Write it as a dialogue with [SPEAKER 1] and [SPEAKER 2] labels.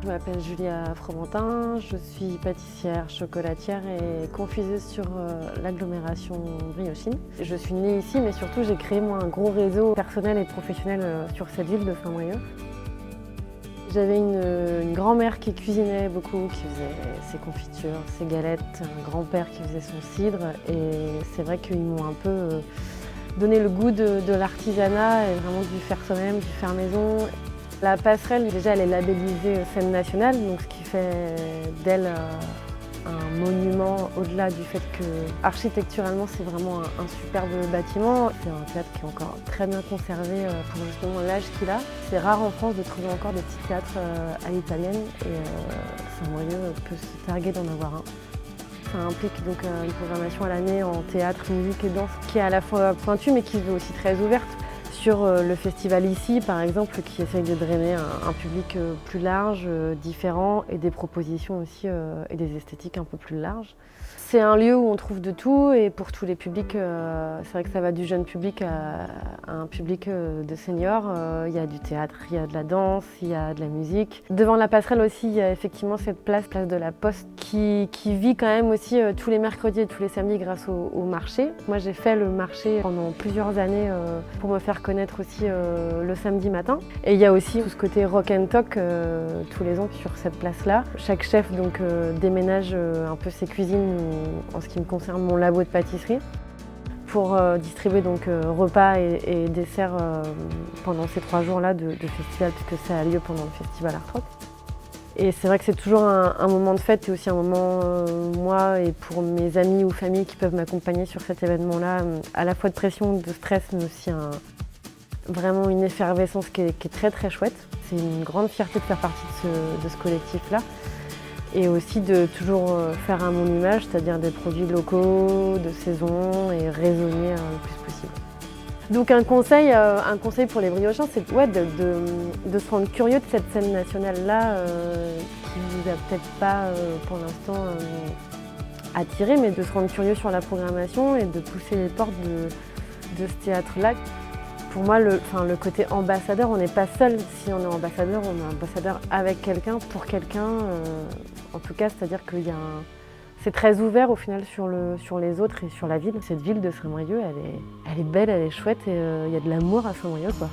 [SPEAKER 1] Je m'appelle Julia Fromentin, je suis pâtissière, chocolatière et confiseuse sur l'agglomération Briochine. Je suis née ici, mais surtout j'ai créé moi un gros réseau personnel et professionnel sur cette ville de Saint-Brieuc. J'avais une grand-mère qui cuisinait beaucoup, qui faisait ses confitures, ses galettes, un grand-père qui faisait son cidre et c'est vrai qu'ils m'ont un peu donné le goût de l'artisanat et vraiment du faire soi-même, du faire maison. La passerelle, déjà, elle est labellisée scène nationale, donc ce qui fait d'elle un monument au-delà du fait que architecturalement c'est vraiment un superbe bâtiment. C'est un théâtre qui est encore très bien conservé pour justement l'âge qu'il a. C'est rare en France de trouver encore des petits théâtres à l'italienne et Saint-Brieuc peut se targuer d'en avoir un. Ça implique donc une programmation à l'année en théâtre, musique et danse qui est à la fois pointue mais qui se veut aussi très ouverte. Sur le festival ici, par exemple, qui essaye de drainer un public plus large, différent, et des propositions aussi et des esthétiques un peu plus larges. C'est un lieu où on trouve de tout et pour tous les publics, c'est vrai que ça va du jeune public à un public de seniors. Il y a du théâtre, il y a de la danse, il y a de la musique. Devant la passerelle aussi, il y a effectivement cette place de la Poste, qui vit quand même aussi tous les mercredis et tous les samedis grâce au marché. Moi j'ai fait le marché pendant plusieurs années pour me faire connaître aussi le samedi matin. Et il y a aussi tout ce côté rock and talk tous les ans sur cette place-là. Chaque chef donc déménage un peu ses cuisines, en ce qui me concerne mon labo de pâtisserie, pour distribuer donc repas et desserts pendant ces 3 jours-là de festival, puisque ça a lieu pendant le festival Art Rock. Et c'est vrai que c'est toujours un moment de fête et aussi un moment, moi et pour mes amis ou familles qui peuvent m'accompagner sur cet événement-là, à la fois de pression, de stress, mais aussi vraiment une effervescence qui est très très chouette. C'est une grande fierté de faire partie de ce collectif-là. Et aussi de toujours faire à mon image, c'est-à-dire des produits locaux, de saison et raisonner le plus possible. Donc un conseil pour les Briochins, c'est de se rendre curieux de cette scène nationale-là qui ne vous a peut-être pas pour l'instant attiré, mais de se rendre curieux sur la programmation et de pousser les portes de ce théâtre-là. Pour moi, le côté ambassadeur, on n'est pas seul. Si on est ambassadeur, on est ambassadeur avec quelqu'un, pour quelqu'un. En tout cas, c'est-à-dire que c'est très ouvert au final sur les autres et sur la ville. Cette ville de Saint-Brieuc, elle est belle, elle est chouette et il y a de l'amour à Saint-Brieuc, quoi.